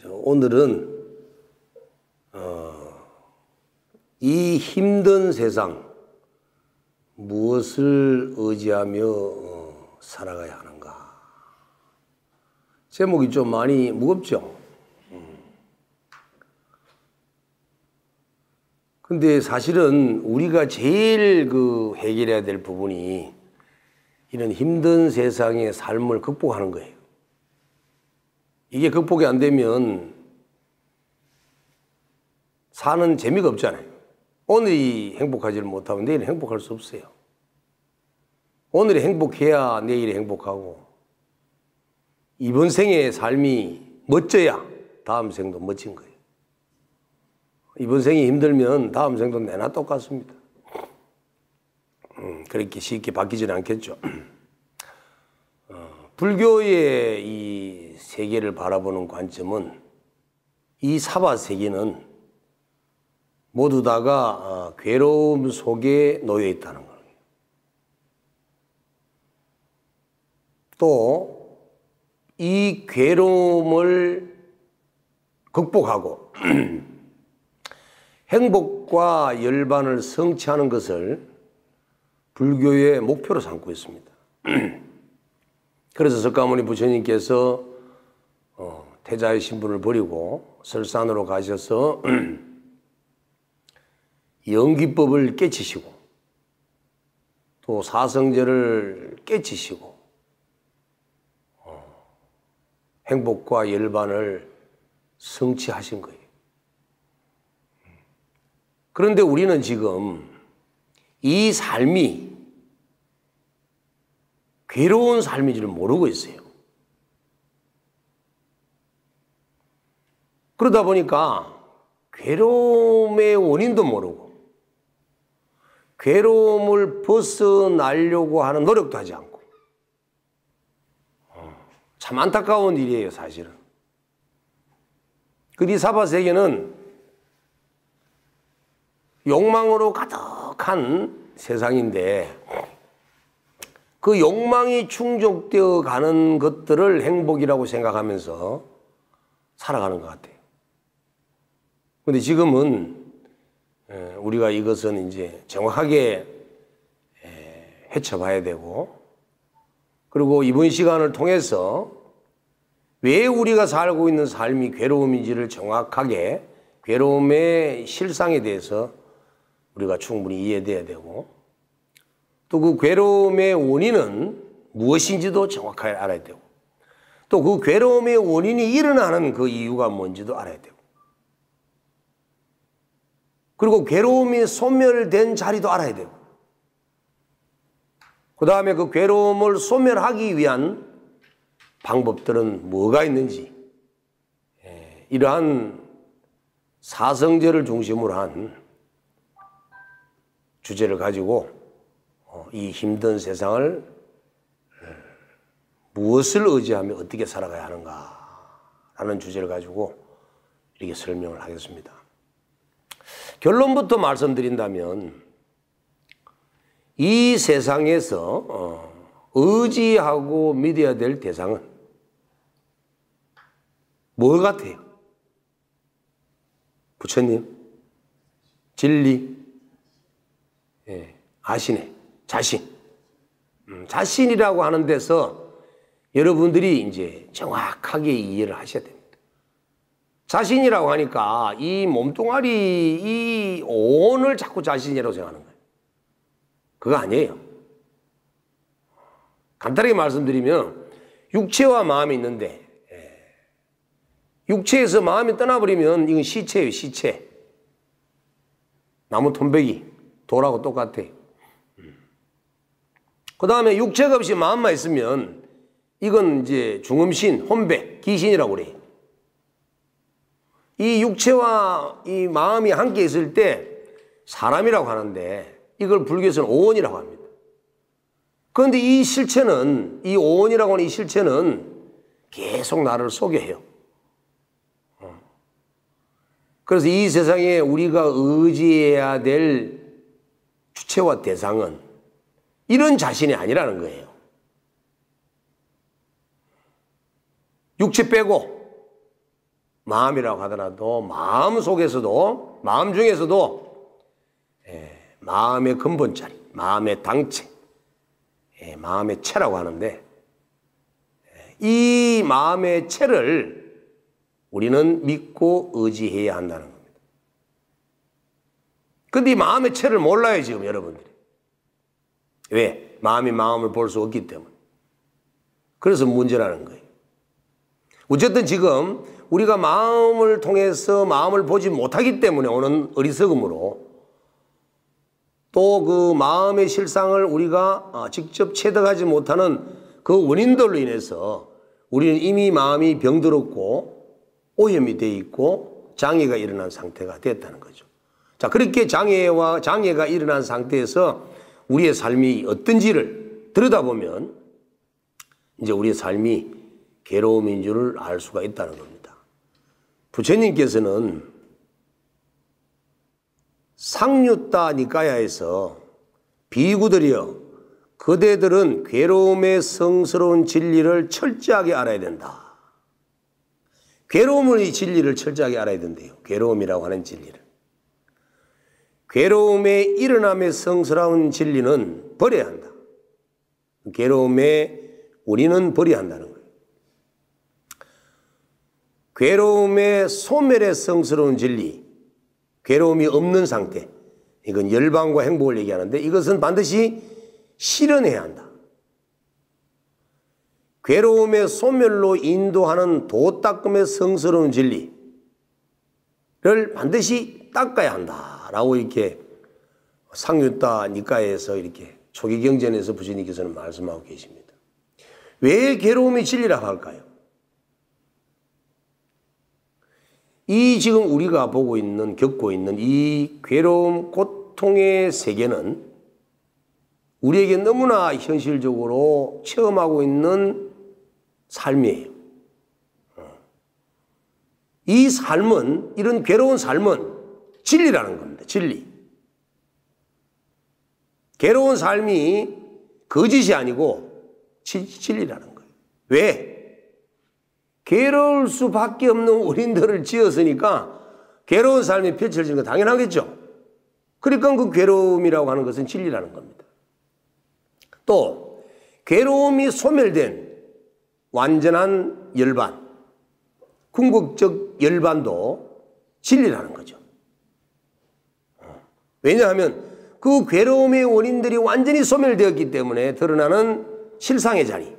오늘은 이 힘든 세상 무엇을 의지하며 살아가야 하는가. 제목이 좀 많이 무겁죠. 근데 사실은 우리가 제일 해결해야 될 부분이 이런 힘든 세상의 삶을 극복하는 거예요. 이게 극복이 안 되면 사는 재미가 없잖아요. 오늘이 행복하지를 못하면 내일은 행복할 수 없어요. 오늘이 행복해야 내일이 행복하고, 이번 생의 삶이 멋져야 다음 생도 멋진 거예요. 이번 생이 힘들면 다음 생도 내나 똑같습니다. 그렇게 쉽게 바뀌지는 않겠죠. 불교의 이 세계를 바라보는 관점은, 이 사바 세계는 모두 다가 괴로움 속에 놓여 있다는 거예요. 또 이 괴로움을 극복하고 행복과 열반을 성취하는 것을 불교의 목표로 삼고 있습니다. 그래서 석가모니 부처님께서 태자의 신분을 버리고 설산으로 가셔서 영기법을 깨치시고, 또 사성제를 깨치시고, 행복과 열반을 성취하신 거예요. 그런데 우리는 지금 이 삶이 괴로운 삶인 줄 모르고 있어요. 그러다 보니까 괴로움의 원인도 모르고, 괴로움을 벗어나려고 하는 노력도 하지 않고, 참 안타까운 일이에요, 사실은. 이 사바 세계는 욕망으로 가득한 세상인데, 그 욕망이 충족되어 가는 것들을 행복이라고 생각하면서 살아가는 것 같아요. 그런데 지금은 우리가 이것은 이제 정확하게 헤쳐봐야 되고, 그리고 이번 시간을 통해서 왜 우리가 살고 있는 삶이 괴로움인지를 정확하게, 괴로움의 실상에 대해서 우리가 충분히 이해돼야 되고, 또 그 괴로움의 원인은 무엇인지도 정확하게 알아야 되고, 또 그 괴로움의 원인이 일어나는 그 이유가 뭔지도 알아야 되고, 그리고 괴로움이 소멸된 자리도 알아야 되고, 그 다음에 그 괴로움을 소멸하기 위한 방법들은 뭐가 있는지, 이러한 사성제를 중심으로 한 주제를 가지고 이 힘든 세상을 무엇을 의지하며 어떻게 살아가야 하는가라는 주제를 가지고 이렇게 설명을 하겠습니다. 결론부터 말씀드린다면, 이 세상에서 의지하고 믿어야 될 대상은 뭐 같아요? 부처님, 진리, 아시네, 자신. 자신이라고 하는 데서 여러분들이 이제 정확하게 이해를 하셔야 됩니다. 자신이라고 하니까 이 몸뚱아리, 이 온을 자꾸 자신이라고 생각하는 거예요. 그거 아니에요. 간단하게 말씀드리면, 육체와 마음이 있는데, 육체에서 마음이 떠나버리면 이건 시체예요, 시체. 나무 톰배기, 돌하고 똑같아요. 그 다음에 육체가 없이 마음만 있으면 이건 이제 중음신, 혼배, 귀신이라고 그래요. 이 육체와 이 마음이 함께 있을 때 사람이라고 하는데, 이걸 불교에서는 오온이라고 합니다. 그런데 이 실체는, 이 오온이라고 하는 이 실체는 계속 나를 속여해요. 그래서 이 세상에 우리가 의지해야 될 주체와 대상은 이런 자신이 아니라는 거예요. 육체 빼고 마음이라고 하더라도 마음 속에서도, 마음 중에서도 마음의 근본자리, 마음의 당체, 마음의 체라고 하는데, 이 마음의 체를 우리는 믿고 의지해야 한다는 겁니다. 근데 이 마음의 체를 몰라요, 지금 여러분들이. 왜? 마음이 마음을 볼 수 없기 때문에. 그래서 문제라는 거예요. 어쨌든 지금 우리가 마음을 통해서 마음을 보지 못하기 때문에 오는 어리석음으로, 또 그 마음의 실상을 우리가 직접 체득하지 못하는 그 원인들로 인해서 우리는 이미 마음이 병들었고 오염이 되어 있고 장애가 일어난 상태가 됐다는 거죠. 자, 그렇게 장애가 일어난 상태에서 우리의 삶이 어떤지를 들여다보면 이제 우리의 삶이 괴로움인 줄을 알 수가 있다는 겁니다. 부처님께서는 상유타 니까야에서 비구들이여, 그대들은 괴로움의 성스러운 진리를 철저하게 알아야 된다. 괴로움의 진리를 철저하게 알아야 된대요. 괴로움이라고 하는 진리를. 괴로움의 일어남의 성스러운 진리는 버려야 한다. 괴로움의 우리는 버려야 한다는 거예요. 괴로움의 소멸의 성스러운 진리, 괴로움이 없는 상태, 이건 열반과 행복을 얘기하는데 이것은 반드시 실현해야 한다. 괴로움의 소멸로 인도하는 도닦음의 성스러운 진리를 반드시 닦아야 한다라고 이렇게 상유타 니까에서 이렇게 초기 경전에서 부처님께서는 말씀하고 계십니다. 왜 괴로움이 진리라고 할까요? 이 지금 우리가 보고 있는, 겪고 있는 이 괴로움, 고통의 세계는 우리에게 너무나 현실적으로 체험하고 있는 삶이에요. 이 삶은, 이런 괴로운 삶은 진리라는 겁니다. 진리. 괴로운 삶이 거짓이 아니고 진리라는 거예요. 왜? 괴로울 수밖에 없는 원인들을 지었으니까 괴로운 삶이 펼쳐지는 건 당연하겠죠. 그러니까 그 괴로움이라고 하는 것은 진리라는 겁니다. 또 괴로움이 소멸된 완전한 열반, 궁극적 열반도 진리라는 거죠. 왜냐하면 그 괴로움의 원인들이 완전히 소멸되었기 때문에 드러나는 실상의 자리,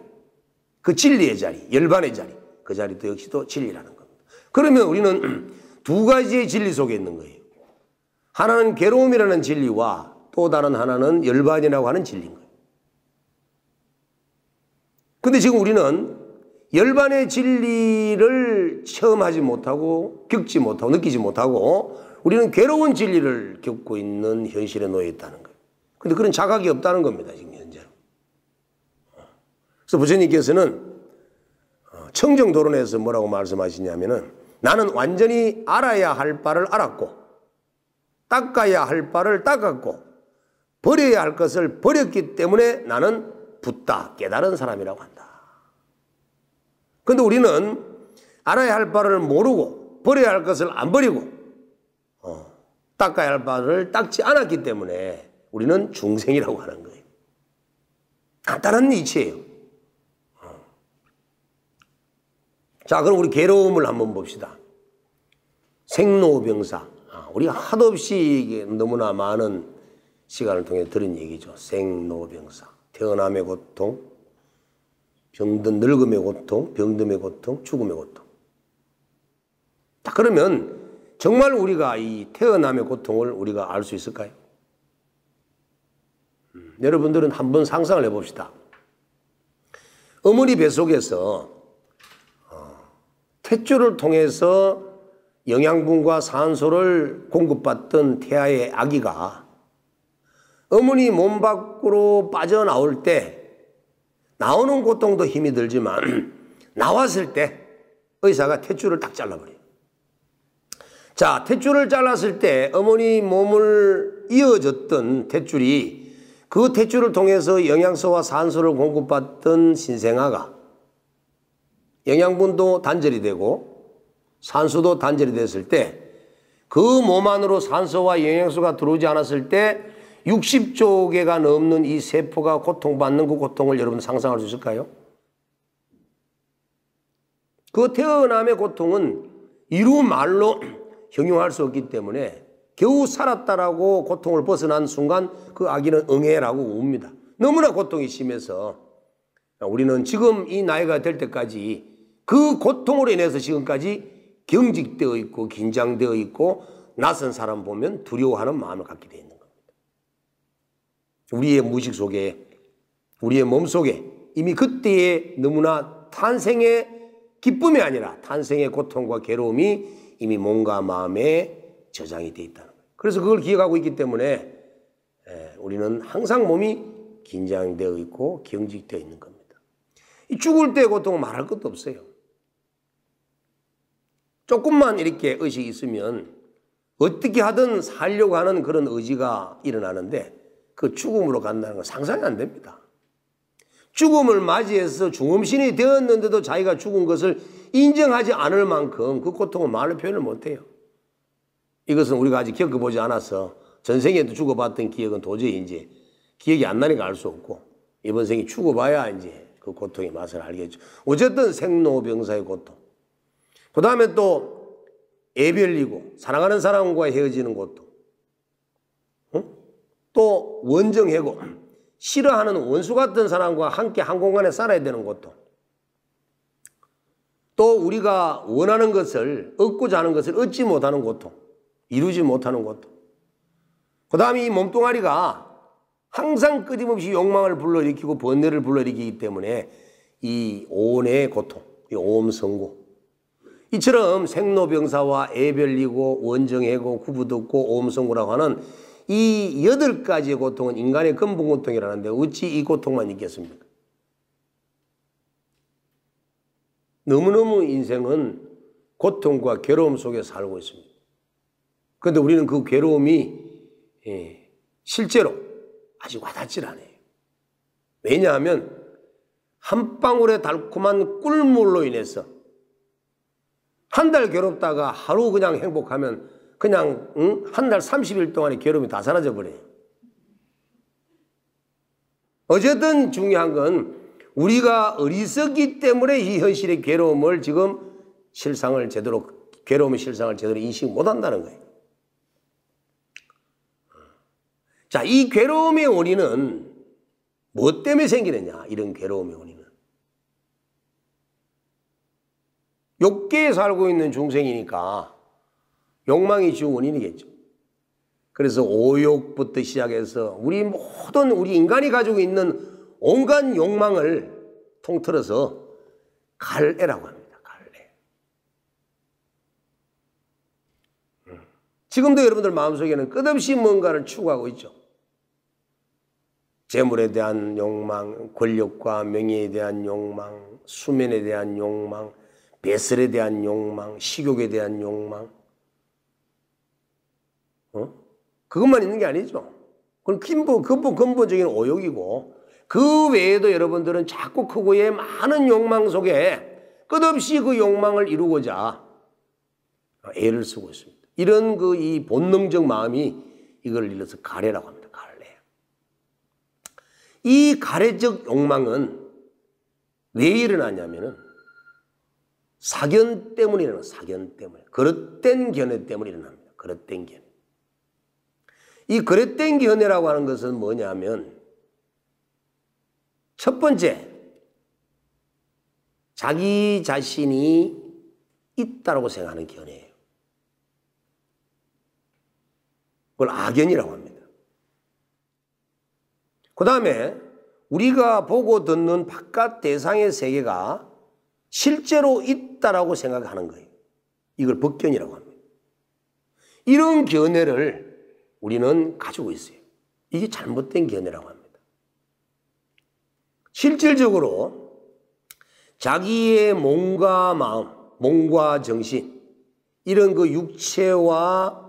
그 진리의 자리, 열반의 자리, 그 자리도 역시도 진리라는 겁니다. 그러면 우리는 두 가지의 진리 속에 있는 거예요. 하나는 괴로움이라는 진리와 또 다른 하나는 열반이라고 하는 진리인 거예요. 근데 지금 우리는 열반의 진리를 체험하지 못하고 겪지 못하고 느끼지 못하고 우리는 괴로운 진리를 겪고 있는 현실에 놓여 있다는 거예요. 근데 그런 자각이 없다는 겁니다, 지금 현재로. 그래서 부처님께서는 청정도론에서 뭐라고 말씀하시냐면은, 나는 완전히 알아야 할 바를 알았고 닦아야 할 바를 닦았고 버려야 할 것을 버렸기 때문에 나는 붓다, 깨달은 사람이라고 한다. 그런데 우리는 알아야 할 바를 모르고 버려야 할 것을 안 버리고 닦아야 할 바를 닦지 않았기 때문에 우리는 중생이라고 하는 거예요. 간단한 이치예요. 자, 그럼 우리 괴로움을 한번 봅시다. 생로병사. 우리가 하도 없이 너무나 많은 시간을 통해 들은 얘기죠. 생로병사. 태어남의 고통, 병든 늙음의 고통, 병듦의 고통, 죽음의 고통. 자, 그러면 정말 우리가 이 태어남의 고통을 우리가 알 수 있을까요? 여러분들은 한번 상상을 해봅시다. 어머니 뱃속에서 탯줄을 통해서 영양분과 산소를 공급받던 태아의 아기가 어머니 몸 밖으로 빠져나올 때 나오는 고통도 힘이 들지만 나왔을 때 의사가 탯줄을 딱 잘라버려요. 자, 탯줄을 잘랐을 때 어머니 몸을 이어줬던 탯줄이, 그 탯줄을 통해서 영양소와 산소를 공급받던 신생아가 영양분도 단절이 되고 산소도 단절이 됐을 때 그 몸 안으로 산소와 영양소가 들어오지 않았을 때 60조 개가 넘는 이 세포가 고통받는 그 고통을 여러분 상상할 수 있을까요? 그 태어남의 고통은 이루 말로 형용할 수 없기 때문에 겨우 살았다라고 고통을 벗어난 순간 그 아기는 응애라고 웁니다. 너무나 고통이 심해서 우리는 지금 이 나이가 될 때까지 그 고통으로 인해서 지금까지 경직되어 있고 긴장되어 있고 낯선 사람 보면 두려워하는 마음을 갖게 되어 있는 겁니다. 우리의 무의식 속에 우리의 몸 속에 이미 그때의 너무나 탄생의 기쁨이 아니라 탄생의 고통과 괴로움이 이미 몸과 마음에 저장이 되어 있다는 거예요. 그래서 그걸 기억하고 있기 때문에 우리는 항상 몸이 긴장되어 있고 경직되어 있는 겁니다. 이 죽을 때의 고통은 말할 것도 없어요. 조금만 이렇게 의식이 있으면 어떻게 하든 살려고 하는 그런 의지가 일어나는데 그 죽음으로 간다는 건 상상이 안 됩니다. 죽음을 맞이해서 중음신이 되었는데도 자기가 죽은 것을 인정하지 않을 만큼 그 고통은 말로 표현을 못해요. 이것은 우리가 아직 겪어보지 않아서 전생에도 죽어봤던 기억은 도저히 이제 기억이 안 나니까 알 수 없고 이번 생에 죽어봐야 이제 그 고통의 맛을 알겠죠. 어쨌든 생로병사의 고통. 그 다음에 또 애별리고 사랑하는 사람과 헤어지는 고통. 또 원정해고 싫어하는 원수 같은 사람과 함께 한 공간에 살아야 되는 고통. 또 우리가 원하는 것을 얻고자 하는 것을 얻지 못하는 고통. 이루지 못하는 고통. 그 다음에 이 몸뚱아리가 항상 끊임없이 욕망을 불러일으키고 번뇌를 불러일으키기 때문에 이 오온의 고통, 이 오음성고. 이처럼 생로병사와 애별리고 원정해고 구부듣고 오음성고라고 하는 이 8가지의 고통은 인간의 근본 고통이라는데 어찌 이 고통만 있겠습니까? 너무너무 인생은 고통과 괴로움 속에 살고 있습니다. 그런데 우리는 그 괴로움이 실제로 아직 와닿질 않아요. 왜냐하면 한 방울의 달콤한 꿀물로 인해서 한 달 괴롭다가 하루 그냥 행복하면 그냥 한 달 30일 동안의 괴로움이 다 사라져 버려요. 어쨌든 중요한 건 우리가 어리석기 때문에 이 현실의 괴로움을 지금 실상을 제대로 괴로움의 실상을 제대로 인식 못한다는 거예요. 자, 이 괴로움의 원인은 무엇 때문에 생기느냐? 이런 괴로움의 원인은 욕계에 살고 있는 중생이니까 욕망이 주 원인이겠죠. 그래서 오욕부터 시작해서 우리 모든 우리 인간이 가지고 있는 온갖 욕망을 통틀어서 갈애라고 합니다. 갈애. 지금도 여러분들 마음속에는 끝없이 뭔가를 추구하고 있죠. 재물에 대한 욕망, 권력과 명예에 대한 욕망, 수면에 대한 욕망, 배설에 대한 욕망, 식욕에 대한 욕망. 그것만 있는 게 아니죠. 그건 근본적인 오욕이고 그 외에도 여러분들은 작고 크고의 많은 욕망 속에 끝없이 그 욕망을 이루고자 애를 쓰고 있습니다. 이런 이 본능적 마음이 이걸 일러서 가래라고 합니다. 가래. 이 가래적 욕망은 왜 일어나냐면은 사견 때문에 일어나요. 사견 때문에. 그릇된 견해 때문에 일어납니다. 그릇된 견해. 이 그릇된 견해라고 하는 것은 뭐냐면 첫 번째, 자기 자신이 있다라고 생각하는 견해예요. 그걸 악견이라고 합니다. 그 다음에 우리가 보고 듣는 바깥 대상의 세계가 실제로 있다라고 생각하는 거예요. 이걸 법견이라고 합니다. 이런 견해를 우리는 가지고 있어요. 이게 잘못된 견해라고 합니다. 실질적으로 자기의 몸과 마음, 몸과 정신, 이런 그 육체와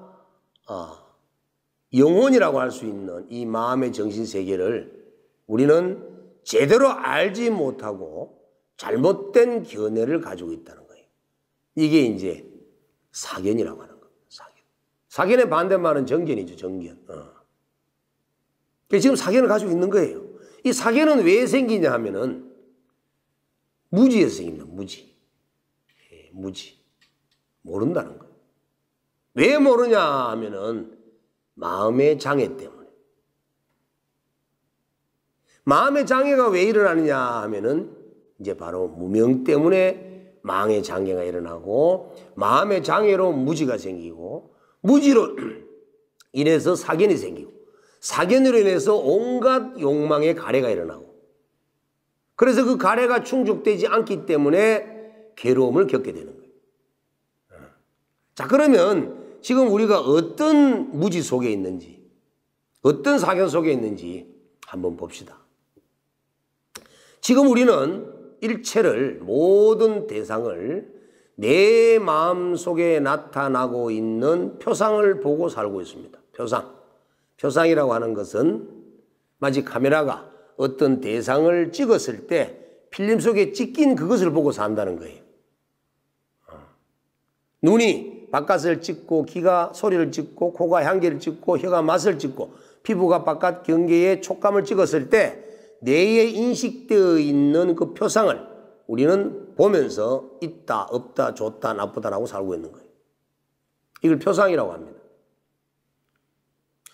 영혼이라고 할 수 있는 이 마음의 정신 세계를 우리는 제대로 알지 못하고 잘못된 견해를 가지고 있다는 거예요. 이게 이제 사견이라고 하는 겁니다. 사견. 사견의 반대말은 정견이죠. 정견. 지금 사견을 가지고 있는 거예요. 이 사견은 왜 생기냐 하면은 무지에서 생깁니다. 무지. 무지. 모른다는 거예요. 왜 모르냐 하면은 마음의 장애 때문에. 마음의 장애가 왜 일어나느냐 하면은 이제 바로 무명 때문에 마음의 장애가 일어나고, 마음의 장애로 무지가 생기고, 무지로 인해서 사견이 생기고, 사견으로 인해서 온갖 욕망의 가래가 일어나고, 그래서 그 가래가 충족되지 않기 때문에 괴로움을 겪게 되는 거예요. 자, 그러면 지금 우리가 어떤 무지 속에 있는지, 어떤 사견 속에 있는지 한번 봅시다. 지금 우리는 일체를, 모든 대상을 내 마음 속에 나타나고 있는 표상을 보고 살고 있습니다. 표상. 표상이라고 하는 것은 마치 카메라가 어떤 대상을 찍었을 때 필름 속에 찍힌 그것을 보고 산다는 거예요. 눈이 바깥을 찍고, 귀가 소리를 찍고, 코가 향기를 찍고, 혀가 맛을 찍고, 피부가 바깥 경계의 촉감을 찍었을 때 뇌에 인식되어 있는 그 표상을 우리는 보면서 있다, 없다, 좋다, 나쁘다라고 살고 있는 거예요. 이걸 표상이라고 합니다.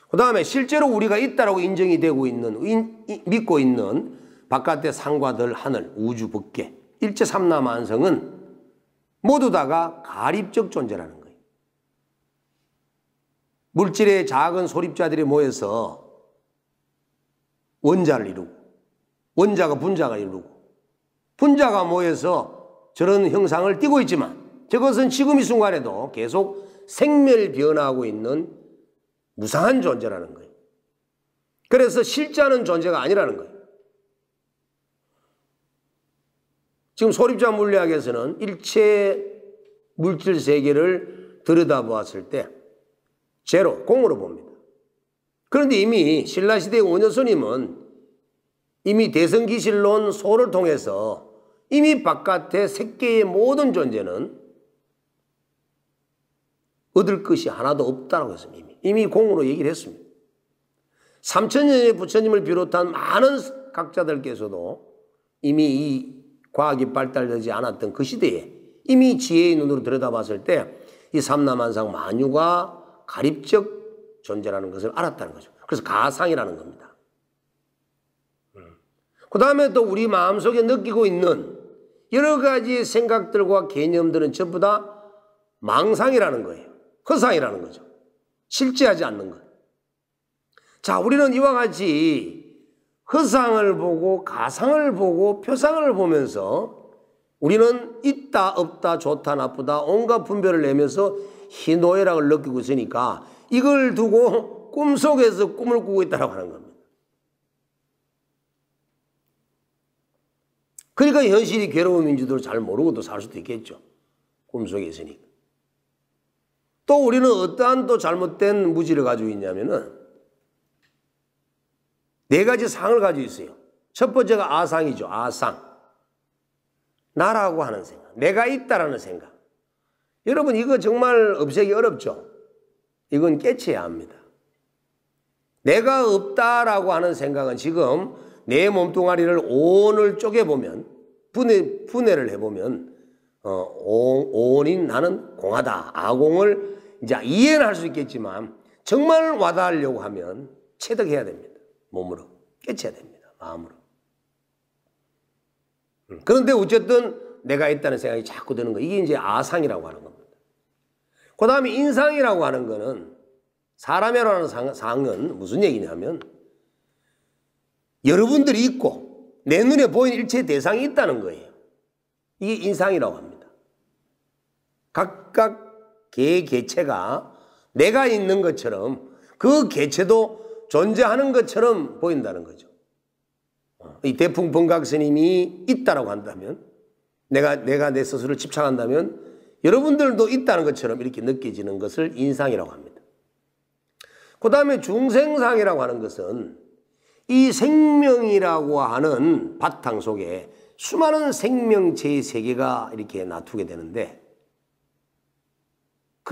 그 다음에 실제로 우리가 있다라고 인정이 되고 있는, 믿고 있는 바깥의 산과 들, 하늘, 우주, 법계, 일체 삼라만성은 모두 다가 가립적 존재라는 거예요. 물질의 작은 소립자들이 모여서 원자를 이루고, 원자가 분자가 이루고, 분자가 모여서 저런 형상을 띠고 있지만 저것은 지금 이 순간에도 계속 생멸 변화하고 있는 무상한 존재라는 거예요. 그래서 실제하는 존재가 아니라는 거예요. 지금 소립자 물리학에서는 일체 물질 세계를 들여다보았을 때 제로, 공으로 봅니다. 그런데 이미 신라시대의 원효스님은 이미 대성기실론 소를 통해서 이미 바깥의 색계의 모든 존재는 얻을 것이 하나도 없다고 했습니다. 이미 공으로 얘기를 했습니다. 3000년의 부처님을 비롯한 많은 각자들께서도 이미 이 과학이 발달되지 않았던 그 시대에 이미 지혜의 눈으로 들여다봤을 때 이 삼라만상 만유가 가립적 존재라는 것을 알았다는 거죠. 그래서 가상이라는 겁니다. 그 다음에 또 우리 마음속에 느끼고 있는 여러 가지 생각들과 개념들은 전부 다 망상이라는 거예요. 허상이라는 거죠. 실제하지 않는 것. 자, 우리는 이와 같이 허상을 보고 가상을 보고 표상을 보면서 우리는 있다, 없다, 좋다, 나쁘다 온갖 분별을 내면서 희노애락을 느끼고 있으니까 이걸 두고 꿈속에서 꿈을 꾸고 있다고 하는 겁니다. 그러니까 현실이 괴로움인지도 잘 모르고도 살 수도 있겠죠. 꿈속에 있으니까. 또 우리는 어떠한 또 잘못된 무지를 가지고 있냐면은 네 가지 상을 가지고 있어요. 첫 번째가 아상이죠. 아상. 나라고 하는 생각. 내가 있다라는 생각. 여러분 이거 정말 없애기 어렵죠. 이건 깨쳐야 합니다. 내가 없다라고 하는 생각은 지금 내 몸뚱아리를 온을 쪼개보면 분해를 해보면 온인 나는 공하다. 아공을 이제 이해는 할 수 있겠지만 정말 와닿으려고 하면 체득해야 됩니다. 몸으로. 깨쳐야 됩니다. 마음으로. 그런데 어쨌든 내가 있다는 생각이 자꾸 드는 거. 이게 이제 아상이라고 하는 겁니다. 그 다음에 인상이라고 하는 거는 사람이라는 상은 무슨 얘기냐면 여러분들이 있고 내 눈에 보이는 일체 대상이 있다는 거예요. 이게 인상이라고 합니다. 각각 개 개체가 내가 있는 것처럼 그 개체도 존재하는 것처럼 보인다는 거죠. 이 대풍범각 스님이 있다라고 한다면 내가 내 스스로를 집착한다면 여러분들도 있다는 것처럼 이렇게 느껴지는 것을 인상이라고 합니다. 그 다음에 중생상이라고 하는 것은 이 생명이라고 하는 바탕 속에 수많은 생명체의 세계가 이렇게 나투게 되는데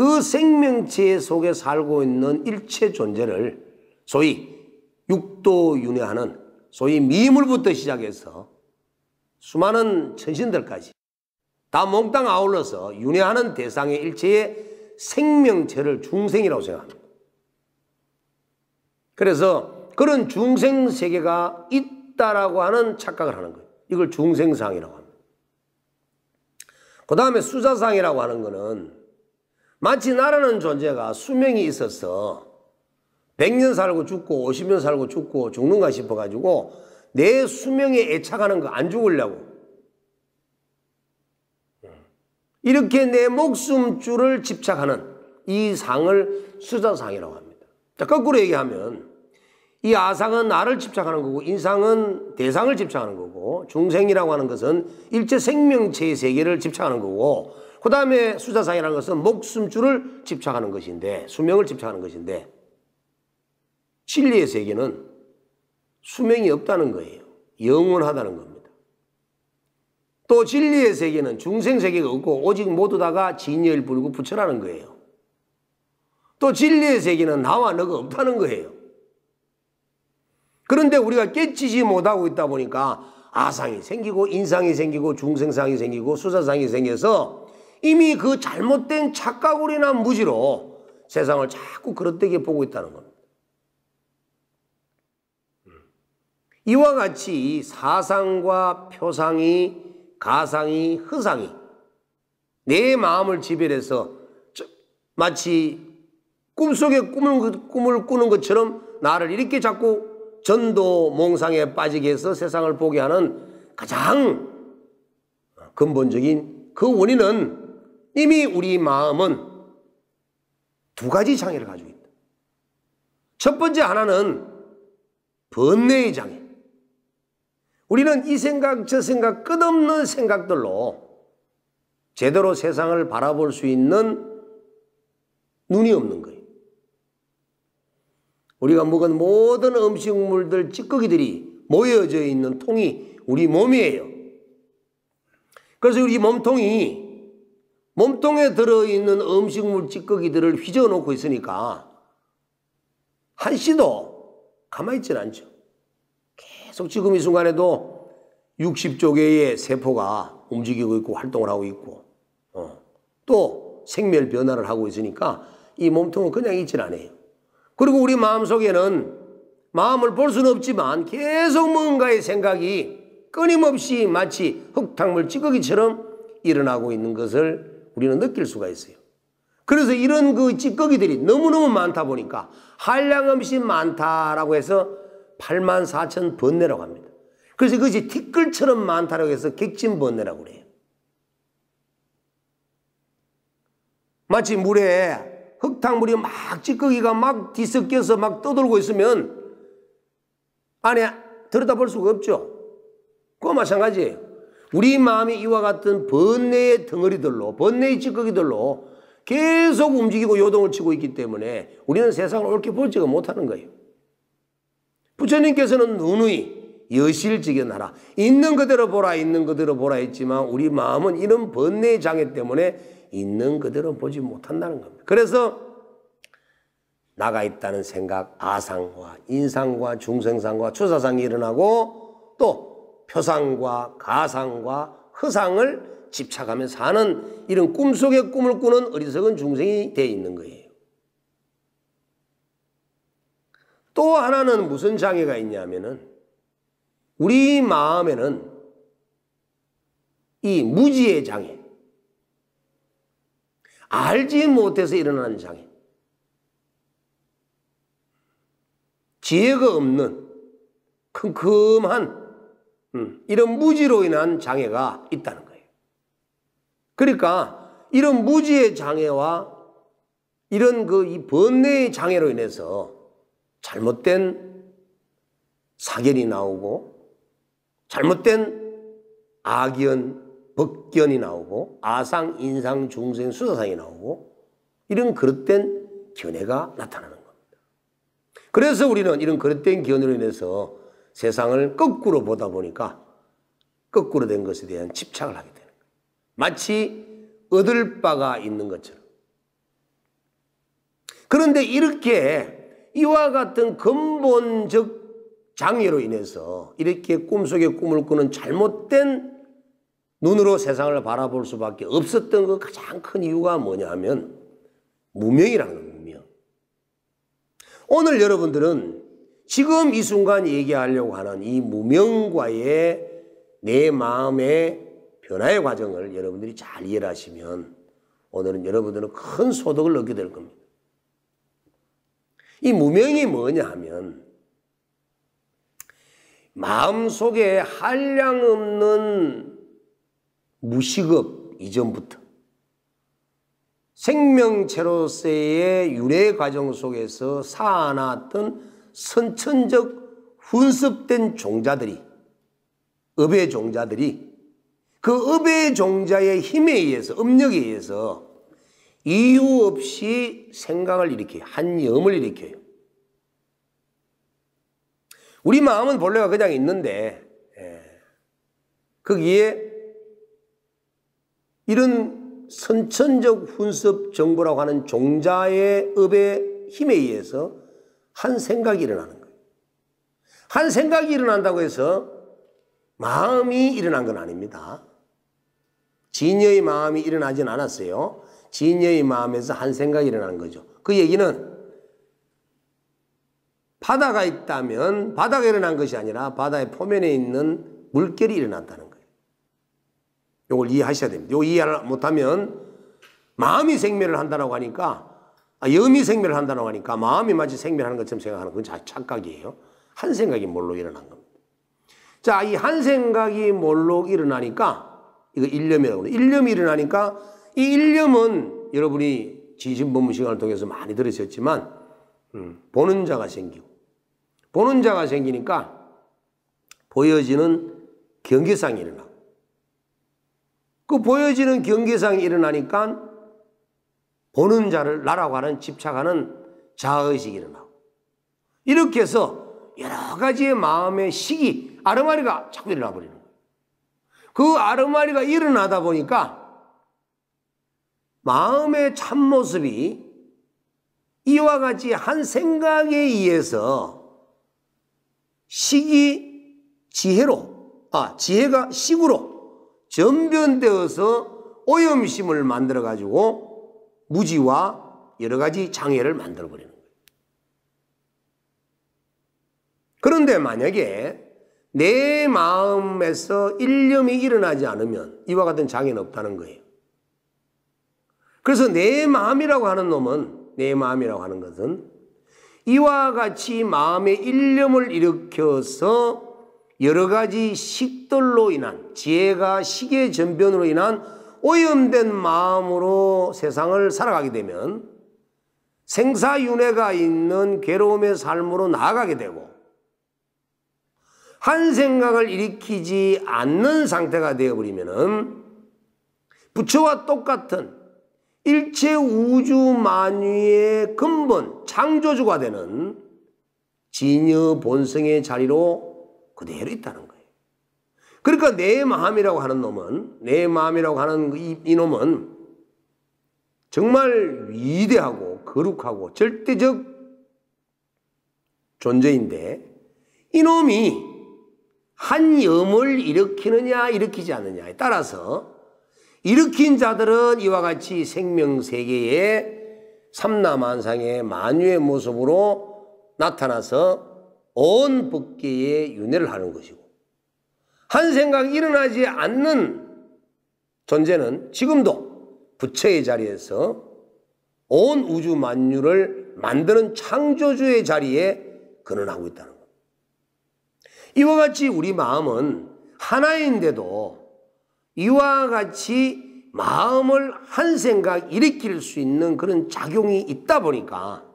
그 생명체 속에 살고 있는 일체 존재를 소위 육도윤회하는 소위 미물부터 시작해서 수많은 천신들까지 다 몽땅 아울러서 윤회하는 대상의 일체의 생명체를 중생이라고 생각합니다. 그래서 그런 중생세계가 있다라고 하는 착각을 하는 거예요. 이걸 중생상이라고 합니다. 그 다음에 수자상이라고 하는 거는 마치 나라는 존재가 수명이 있어서 100년 살고 죽고 50년 살고 죽고 죽는가 싶어가지고 내 수명에 애착하는 거 안 죽으려고 이렇게 내 목숨줄을 집착하는 이 상을 수자상이라고 합니다. 자, 거꾸로 얘기하면 이 아상은 나를 집착하는 거고 인상은 대상을 집착하는 거고 중생이라고 하는 것은 일체 생명체의 세계를 집착하는 거고 그 다음에 수자상이라는 것은 목숨줄을 집착하는 것인데 수명을 집착하는 것인데 진리의 세계는 수명이 없다는 거예요. 영원하다는 겁니다. 또 진리의 세계는 중생 세계가 없고 오직 모두 다가 진여일 불구 부처라는 거예요. 또 진리의 세계는 나와 너가 없다는 거예요. 그런데 우리가 깨치지 못하고 있다 보니까 아상이 생기고 인상이 생기고 중생상이 생기고 수자상이 생겨서 이미 그 잘못된 착각으로 인한 무지로 세상을 자꾸 그릇되게 보고 있다는 겁니다. 이와 같이 사상과 표상이 가상이 허상이 내 마음을 지배해서 마치 꿈속에 꿈을 꾸는 것처럼 나를 이렇게 자꾸 전도 몽상에 빠지게 해서 세상을 보게 하는 가장 근본적인 그 원인은 이미 우리 마음은 두 가지 장애를 가지고 있다. 첫 번째 하나는 번뇌의 장애. 우리는 이 생각 저 생각 끝없는 생각들로 제대로 세상을 바라볼 수 있는 눈이 없는 거예요. 우리가 먹은 모든 음식물들 찌꺼기들이 모여져 있는 통이 우리 몸이에요. 그래서 우리 몸통에 들어있는 음식물 찌꺼기들을 휘저어놓고 있으니까 한시도 가만히 있지는 않죠. 계속 지금 이 순간에도 60조 개의 세포가 움직이고 있고 활동을 하고 있고 또 생멸 변화를 하고 있으니까 이 몸통은 그냥 있질 않아요. 그리고 우리 마음속에는 마음을 볼 수는 없지만 계속 뭔가의 생각이 끊임없이 마치 흙탕물 찌꺼기처럼 일어나고 있는 것을 우리는 느낄 수가 있어요. 그래서 이런 그 찌꺼기들이 너무너무 많다 보니까 한량없이 많다라고 해서 84,000 번뇌라고 합니다. 그래서 그것이 티끌처럼 많다라고 해서 객진번뇌라고 그래요. 마치 물에 흙탕물이 막 찌꺼기가 막 뒤섞여서 막 떠돌고 있으면 안에 들여다볼 수가 없죠. 그거 마찬가지예요. 우리 마음이 이와 같은 번뇌의 덩어리들로 번뇌의 찌꺼기들로 계속 움직이고 요동을 치고 있기 때문에 우리는 세상을 옳게 보지가 못하는 거예요. 부처님께서는 누누이 여실직연하라 있는 그대로 보라 있는 그대로 보라 했지만 우리 마음은 이런 번뇌의 장애 때문에 있는 그대로 보지 못한다는 겁니다. 그래서 나가 있다는 생각 아상과 인상과 중생상과 추사상이 일어나고 또 표상과 가상과 허상을 집착하면서 사는 이런 꿈속의 꿈을 꾸는 어리석은 중생이 되어 있는 거예요. 또 하나는 무슨 장애가 있냐면은 우리 마음에는 이 무지의 장애, 알지 못해서 일어나는 장애, 지혜가 없는 큼큼한 이런 무지로 인한 장애가 있다는 거예요. 그러니까 이런 무지의 장애와 이런 이 번뇌의 장애로 인해서 잘못된 사견이 나오고 잘못된 악견, 법견이 나오고 아상, 인상, 중생, 수사상이 나오고 이런 그릇된 견해가 나타나는 겁니다. 그래서 우리는 이런 그릇된 견해로 인해서 세상을 거꾸로 보다 보니까 거꾸로 된 것에 대한 집착을 하게 되는 거예요. 마치 얻을 바가 있는 것처럼 그런데 이렇게 이와 같은 근본적 장애로 인해서 이렇게 꿈속에 꿈을 꾸는 잘못된 눈으로 세상을 바라볼 수밖에 없었던 그 가장 큰 이유가 뭐냐 하면 무명이라는 겁니다. 무명. 오늘 여러분들은 지금 이 순간 얘기하려고 하는 이 무명과의 내 마음의 변화의 과정을 여러분들이 잘 이해를 하시면 오늘은 여러분들은 큰 소득을 얻게 될 겁니다. 이 무명이 뭐냐 하면 마음속에 한량없는 무식업 이전부터 생명체로서의 윤회 과정 속에서 쌓아놨던 선천적 훈습된 종자들이, 업의 종자들이 그 업의 종자의 힘에 의해서, 업력에 의해서 이유 없이 생각을 일으켜요. 한염을 일으켜요. 우리 마음은 본래가 그냥 있는데 거기에 이런 선천적 훈습 정보라고 하는 종자의 업의 힘에 의해서 한 생각이 일어나는 거예요. 한 생각이 일어난다고 해서 마음이 일어난 건 아닙니다. 진여의 마음이 일어나진 않았어요. 진여의 마음에서 한 생각이 일어나는 거죠. 그 얘기는 바다가 있다면 바다가 일어난 것이 아니라 바다의 표면에 있는 물결이 일어났다는 거예요. 이걸 이해하셔야 됩니다. 이거 이해를 못하면 마음이 생멸을 한다고 하니까 염이 생멸을 한다고 하니까 마음이 마치 생멸하는 것처럼 생각하는 건 착각이에요. 한 생각이 뭘로 일어난 겁니다. 자, 이 한 생각이 뭘로 일어나니까 이거 일념이라고 해요. 일념이 일어나니까 이 일념은 여러분이 지신법문 시간을 통해서 많이 들으셨지만 보는 자가 생기고 보는 자가 생기니까 보여지는 경계상이 일어나고 그 보여지는 경계상이 일어나니까 보는 자를 나라고 하는 집착하는 자의식이 일어나고 이렇게 해서 여러 가지의 마음의 식이 아르마리가 자꾸 일어나 버리는 거예요. 그 아르마리가 일어나다 보니까 마음의 참모습이 이와 같이 한 생각에 의해서 식이 지혜가 식으로 전변되어서 오염심을 만들어 가지고 무지와 여러 가지 장애를 만들어 버리는 거예요. 그런데 만약에 내 마음에서 일념이 일어나지 않으면 이와 같은 장애는 없다는 거예요. 그래서 내 마음이라고 하는 놈은, 내 마음이라고 하는 것은 이와 같이 마음의 일념을 일으켜서 여러 가지 식들로 인한, 지혜가 식의 전변으로 인한 오염된 마음으로 세상을 살아가게 되면 생사윤회가 있는 괴로움의 삶으로 나아가게 되고 한 생각을 일으키지 않는 상태가 되어버리면은 부처와 똑같은 일체 우주 만유의 근본 창조주가 되는 진여 본성의 자리로 그대로 있다는 거예요. 그러니까 내 마음이라고 하는 놈은, 내 마음이라고 하는 이 놈은 정말 위대하고 거룩하고 절대적 존재인데 이놈이 한 염을 일으키느냐 일으키지 않느냐에 따라서 일으킨 자들은 이와 같이 생명세계의 삼라만상의 만유의 모습으로 나타나서 온 법계에 윤회를 하는 것이고 한 생각이 일어나지 않는 존재는 지금도 부처의 자리에서 온 우주 만유를 만드는 창조주의 자리에 근원하고 있다는 것. 이와 같이 우리 마음은 하나인데도 이와 같이 마음을 한 생각 일으킬 수 있는 그런 작용이 있다 보니까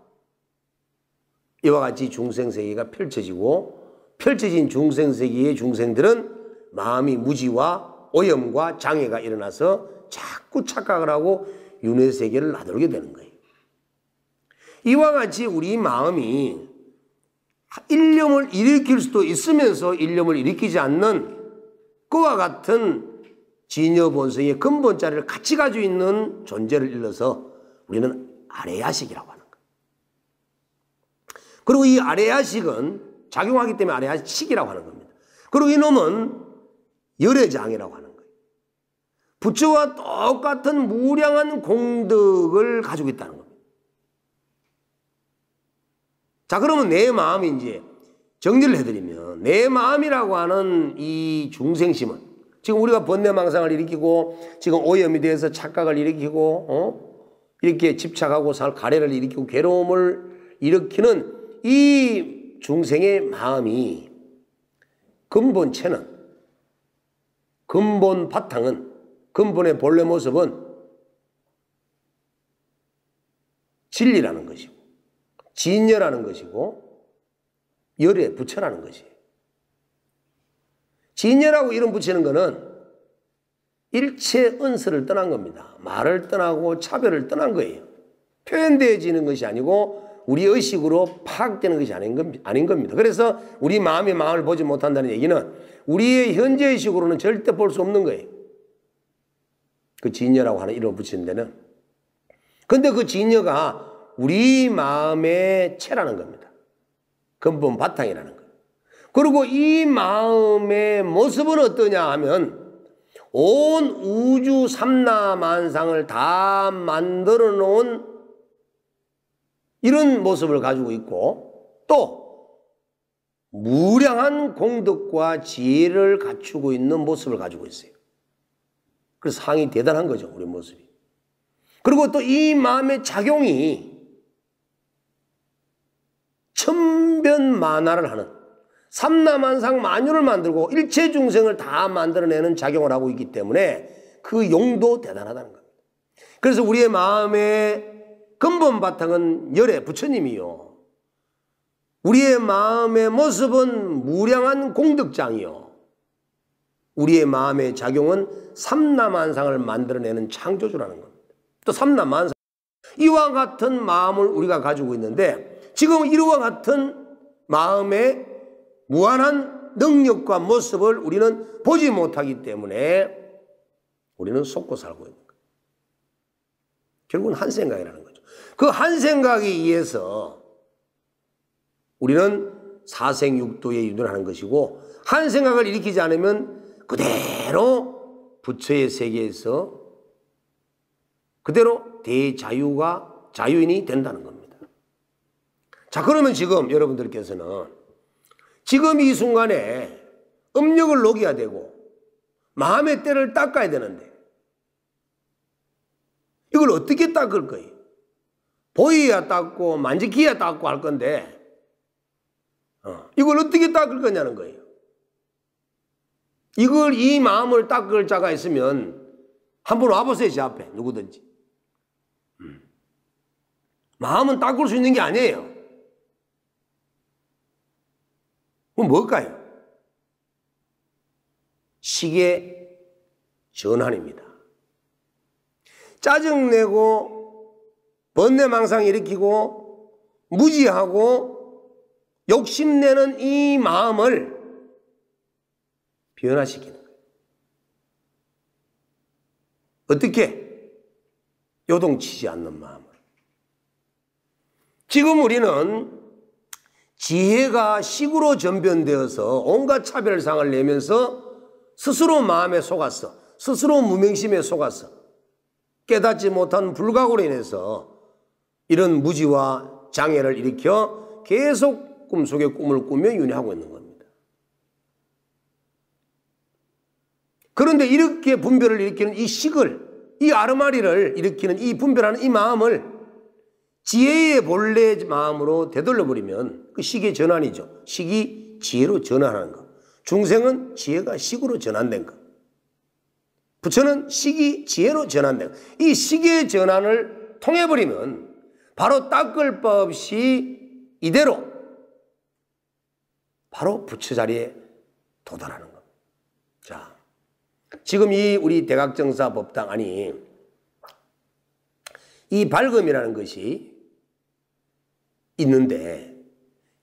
이와 같이 중생세계가 펼쳐지고 펼쳐진 중생세계의 중생들은 마음이 무지와 오염과 장애가 일어나서 자꾸 착각을 하고 윤회세계를 나돌게 되는 거예요. 이와 같이 우리 마음이 일념을 일으킬 수도 있으면서 일념을 일으키지 않는 그와 같은 진여 본성의 근본 자리를 같이 가지고 있는 존재를 일러서 우리는 아레야식이라고 하는 거예요. 그리고 이 아레아식은 작용하기 때문에 아레아식이라고 하는 겁니다. 그리고 이놈은 열애장이라고 하는 거예요. 부처와 똑같은 무량한 공덕을 가지고 있다는 겁니다. 자, 그러면 내 마음이 이제 정리를 해드리면, 내 마음이라고 하는 이 중생심은 지금 우리가 번뇌망상을 일으키고 지금 오염이 돼서 착각을 일으키고 이렇게 집착하고 가래를 일으키고 괴로움을 일으키는 이 중생의 마음이 근본체는, 근본 바탕은, 근본의 본래 모습은 진리라는 것이고 진여라는 것이고 열에 부처라는 것이에요. 진여라고 이름 붙이는 것은 일체 은서를 떠난 겁니다. 말을 떠나고 차별을 떠난 거예요. 표현되어지는 것이 아니고 우리 의식으로 파악되는 것이 아닌 겁니다. 그래서 우리 마음이 마음을 보지 못한다는 얘기는 우리의 현재 의식으로는 절대 볼 수 없는 거예요. 그 진여라고 하는 이름을 붙이는 데는. 근데 그 진여가 우리 마음의 체라는 겁니다. 근본 바탕이라는 거예요. 그리고 이 마음의 모습은 어떠냐 하면 온 우주 삼라만상을 다 만들어 놓은 이런 모습을 가지고 있고 또 무량한 공덕과 지혜를 갖추고 있는 모습을 가지고 있어요. 그래서 상이 대단한 거죠, 우리 모습이. 그리고 또 이 마음의 작용이 천변만화를 하는 삼라만상 만유를 만들고 일체 중생을 다 만들어내는 작용을 하고 있기 때문에 그 용도 대단하다는 겁니다. 그래서 우리의 마음의 근본 바탕은 열애 부처님이요. 우리의 마음의 모습은 무량한 공덕장이요. 우리의 마음의 작용은 삼라만상을 만들어내는 창조주라는 겁니다. 또 삼라만상, 이와 같은 마음을 우리가 가지고 있는데 지금 이와 같은 마음의 무한한 능력과 모습을 우리는 보지 못하기 때문에 우리는 속고 살고 있는 거예요. 결국은 한 생각이라는 거죠. 그 한 생각에 의해서 우리는 사생육도에 유도하는 것이고 한 생각을 일으키지 않으면 그대로 부처의 세계에서 그대로 자유인이 된다는 겁니다. 자, 그러면 지금 여러분들께서는 지금 이 순간에 음력을 녹여야 되고 마음의 때를 닦아야 되는데 이걸 어떻게 닦을 거예요? 보여야 닦고 만지기야 닦고 할 건데 이걸 어떻게 닦을 거냐는 거예요. 이 마음을 닦을 자가 있으면 한번 와보세요, 제 앞에 누구든지. 마음은 닦을 수 있는 게 아니에요. 그럼 뭘까요? 식의 전환입니다. 짜증내고 번뇌망상 일으키고 무지하고 욕심내는 이 마음을 변화시키는 거예요. 어떻게? 요동치지 않는 마음을. 지금 우리는 지혜가 식으로 전변되어서 온갖 차별상을 내면서 스스로 마음에 속았어. 스스로 무명심에 속았어. 깨닫지 못한 불각으로 인해서 이런 무지와 장애를 일으켜 계속 꿈속에 꿈을 꾸며 윤회하고 있는 겁니다. 그런데 이렇게 분별을 일으키는 이 식을, 이 아르마리를 일으키는 이 분별하는 이 마음을 지혜의 본래 마음으로 되돌려버리면 그 식의 전환이죠. 식이 지혜로 전환하는 것. 중생은 지혜가 식으로 전환된 것. 부처는 식이 지혜로 전환된 것. 이 식의 전환을 통해버리면 바로 닦을 법 없이 이대로 바로 부처 자리에 도달하는 겁니다. 자, 지금 이 우리 대각정사 법당 안이 이 밝음이라는 것이 있는데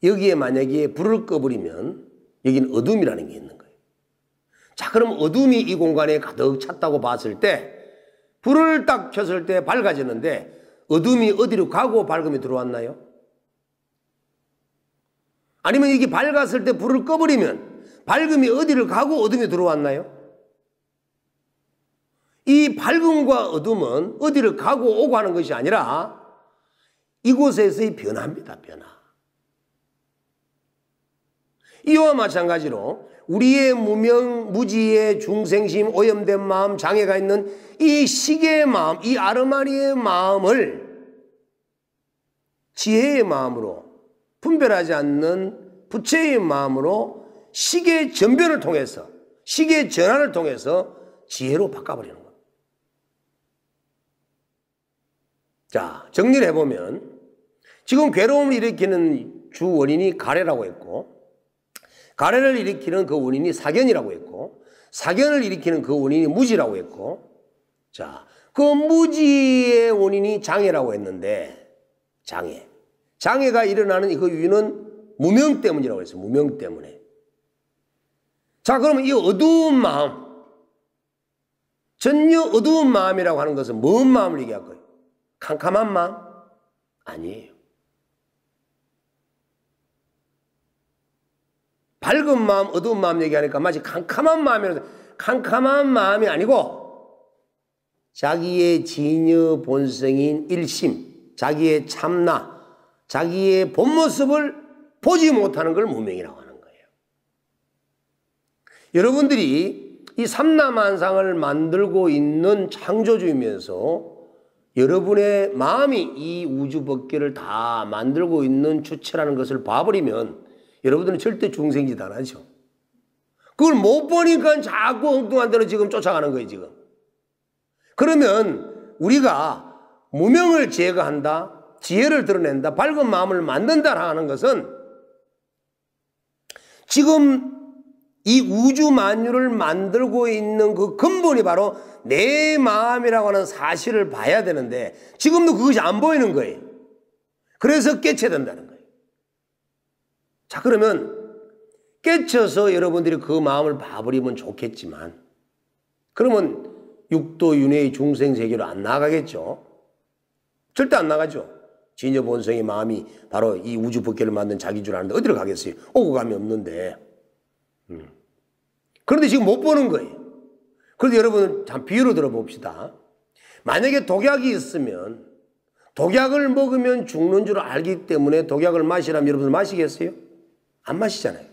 여기에 만약에 불을 꺼버리면 여기는 어둠이라는 게 있는 거예요. 자, 그럼 어둠이 이 공간에 가득 찼다고 봤을 때 불을 딱 켰을 때 밝아지는데 어둠이 어디로 가고 밝음이 들어왔나요? 아니면 이게 밝았을 때 불을 꺼버리면 밝음이 어디를 가고 어둠이 들어왔나요? 이 밝음과 어둠은 어디를 가고 오고 하는 것이 아니라 이곳에서의 변화입니다. 변화. 이와 마찬가지로 우리의 무명, 무지의 중생심, 오염된 마음, 장애가 있는 이 시계의 마음, 이 아르마리의 마음을 지혜의 마음으로, 분별하지 않는 부처의 마음으로 시계의 전변을 통해서, 시계의 전환을 통해서 지혜로 바꿔버리는 겁니다. 자, 정리를 해보면 지금 괴로움을 일으키는 주 원인이 가래라고 했고, 가래를 일으키는 그 원인이 사견이라고 했고, 사견을 일으키는 그 원인이 무지라고 했고, 자, 그 무지의 원인이 장애라고 했는데, 장애가 일어나는 그 이유는 무명 때문이라고 했어요. 무명 때문에. 자, 그러면 이 어두운 마음, 전혀 어두운 마음이라고 하는 것은 뭔 마음을 얘기할 거예요? 캄캄한 마음? 아니에요. 밝은 마음, 어두운 마음 얘기하니까 마치 캄캄한 마음이라도, 캄캄한 마음이 아니고 자기의 진여 본성인 일심, 자기의 참나, 자기의 본 모습을 보지 못하는 걸 무명이라고 하는 거예요. 여러분들이 이 삼라만상을 만들고 있는 창조주이면서 여러분의 마음이 이 우주 법계를 다 만들고 있는 주체라는 것을 봐버리면 여러분들은 절대 중생짓 안 하죠. 그걸 못 보니까 자꾸 엉뚱한 데로 지금 쫓아가는 거예요, 지금. 그러면 우리가 무명을 제거한다, 지혜를 드러낸다, 밝은 마음을 만든다 하는 것은 지금 이 우주 만유를 만들고 있는 그 근본이 바로 내 마음이라고 하는 사실을 봐야 되는데 지금도 그것이 안 보이는 거예요. 그래서 깨쳐야 된다는 거예요. 자, 그러면 깨쳐서 여러분들이 그 마음을 봐버리면 좋겠지만 그러면 육도 윤회의 중생세계로 안 나가겠죠. 절대 안 나가죠. 진여 본성의 마음이 바로 이 우주 법계를 만든 자기인 줄 아는데 어디로 가겠어요? 오고 감이 없는데. 그런데 지금 못 보는 거예요. 그런데 여러분 참 비유로 들어봅시다. 만약에 독약이 있으면 독약을 먹으면 죽는 줄 알기 때문에 독약을 마시라면 여러분 마시겠어요? 안 마시잖아요.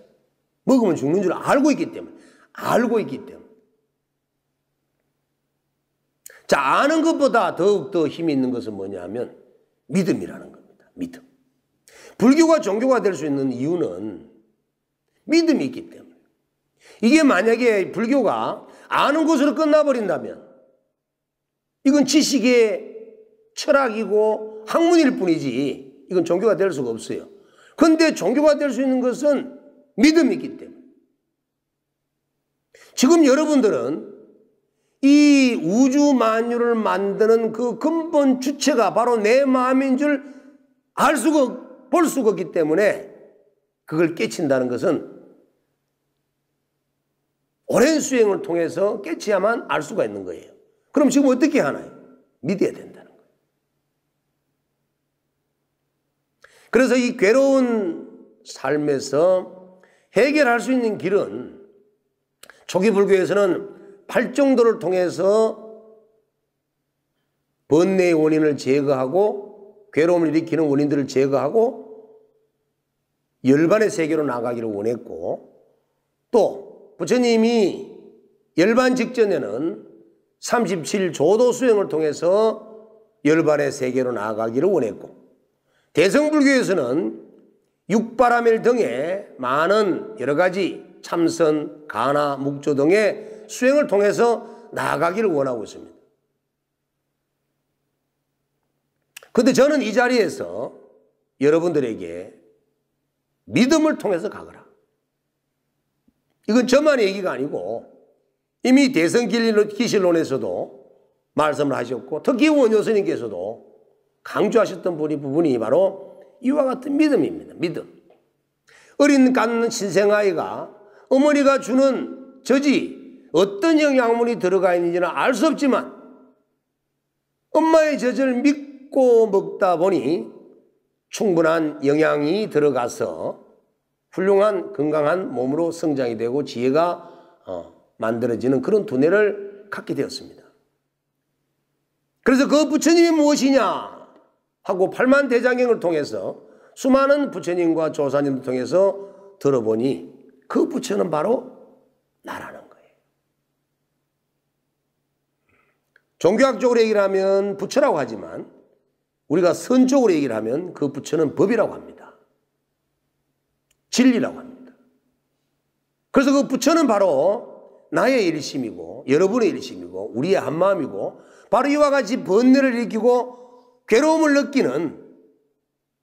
먹으면 죽는 줄 알고 있기 때문에. 자, 아는 것보다 더욱더 힘이 있는 것은 뭐냐면 믿음이라는 겁니다. 믿음. 불교가 종교가 될 수 있는 이유는 믿음이 있기 때문에. 이게 만약에 불교가 아는 것으로 끝나버린다면 이건 지식의 철학이고 학문일 뿐이지 이건 종교가 될 수가 없어요. 그런데 종교가 될 수 있는 것은 믿음이 있기 때문에. 지금 여러분들은 이 우주 만유를 만드는 그 근본 주체가 바로 내 마음인 줄 알 수가, 볼 수가 없기 때문에 그걸 깨친다는 것은 오랜 수행을 통해서 깨쳐야만 알 수가 있는 거예요. 그럼 지금 어떻게 하나요? 믿어야 된다는 거예요. 그래서 이 괴로운 삶에서 해결할 수 있는 길은 초기 불교에서는 팔정도를 통해서 번뇌의 원인을 제거하고 괴로움을 일으키는 원인들을 제거하고 열반의 세계로 나가기를 원했고, 또 부처님이 열반 직전에는 37조도 수행을 통해서 열반의 세계로 나아가기를 원했고, 대성불교에서는 육바라밀 등의 많은 여러 가지 참선, 가나, 묵조 등의 수행을 통해서 나아가기를 원하고 있습니다. 그런데 저는 이 자리에서 여러분들에게 믿음을 통해서 가거라. 이건 저만의 얘기가 아니고 이미 대성기실론에서도 말씀을 하셨고 특히 원효스님께서도 강조하셨던 부분이 바로 이와 같은 믿음입니다. 믿음. 어린 갓 신생아이가 어머니가 주는 젖이 어떤 영양분이 들어가 있는지는 알 수 없지만 엄마의 젖을 믿고 먹다 보니 충분한 영양이 들어가서 훌륭한 건강한 몸으로 성장이 되고 지혜가 만들어지는 그런 두뇌를 갖게 되었습니다. 그래서 그 부처님이 무엇이냐 하고 팔만대장경을 통해서 수많은 부처님과 조사님을 통해서 들어보니 그 부처는 바로 나라는 거예요. 종교학적으로 얘기를 하면 부처라고 하지만 우리가 선적으로 얘기를 하면 그 부처는 법이라고 합니다. 진리라고 합니다. 그래서 그 부처는 바로 나의 일심이고 여러분의 일심이고 우리의 한마음이고 바로 이와 같이 번뇌를 일으키고 괴로움을 느끼는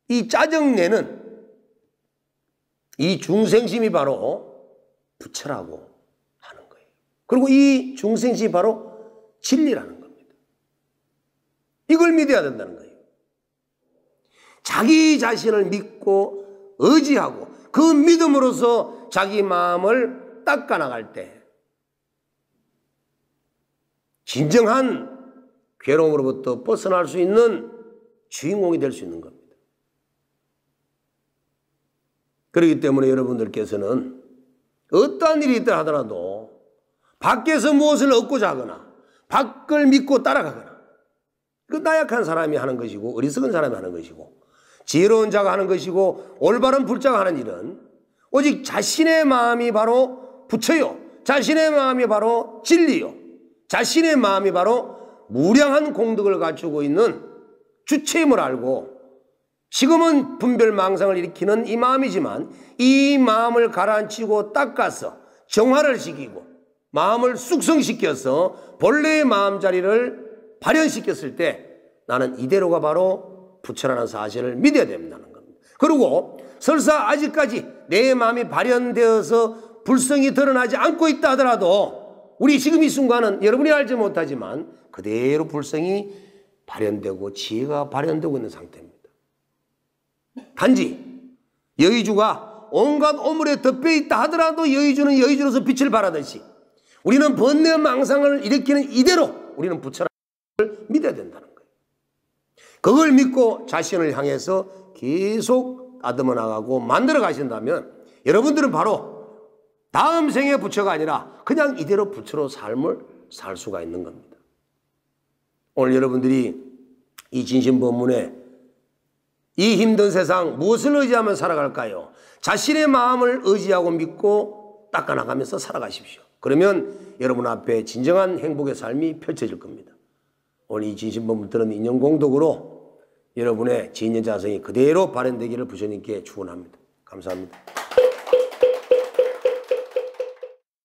이 짜증내는 이 중생심이 바로 부처라고 하는 거예요. 그리고 이 중생심이 바로 진리라는 겁니다. 이걸 믿어야 된다는 거예요. 자기 자신을 믿고 의지하고 그 믿음으로써 자기 마음을 닦아나갈 때 진정한 괴로움으로부터 벗어날 수 있는 주인공이 될 수 있는 겁니다. 그렇기 때문에 여러분들께서는 어떠한 일이 있다 하더라도 밖에서 무엇을 얻고자 하거나 밖을 믿고 따라가거나 그 나약한 사람이 하는 것이고 어리석은 사람이 하는 것이고 지혜로운 자가 하는 것이고 올바른 불자가 하는 일은 오직 자신의 마음이 바로 부처요 자신의 마음이 바로 진리요 자신의 마음이 바로 무량한 공덕을 갖추고 있는 주체임을 알고 지금은 분별망상을 일으키는 이 마음이지만 이 마음을 가라앉히고 닦아서 정화를 시키고 마음을 숙성시켜서 본래의 마음자리를 발현시켰을 때 나는 이대로가 바로 부처라는 사실을 믿어야 된다는 겁니다. 그리고 설사 아직까지 내 마음이 발현되어서 불성이 드러나지 않고 있다 하더라도 우리 지금 이 순간은 여러분이 알지 못하지만 그대로 불성이 발현되고 지혜가 발현되고 있는 상태입니다. 단지 여의주가 온갖 오물에 덮여 있다 하더라도 여의주는 여의주로서 빛을 발하듯이 우리는 번뇌 망상을 일으키는 이대로 우리는 부처라는 걸 믿어야 된다는 거예요. 그걸 믿고 자신을 향해서 계속 다듬어 나가고 만들어 가신다면 여러분들은 바로 다음 생의 부처가 아니라 그냥 이대로 부처로 삶을 살 수가 있는 겁니다. 오늘 여러분들이 이 진심법문에 이 힘든 세상 무엇을 의지하며 살아갈까요? 자신의 마음을 의지하고 믿고 닦아나가면서 살아가십시오. 그러면 여러분 앞에 진정한 행복의 삶이 펼쳐질 겁니다. 오늘 이 진심법문 들은 인연공덕으로 여러분의 진연자성이 그대로 발현되기를 부처님께 축원합니다. 감사합니다.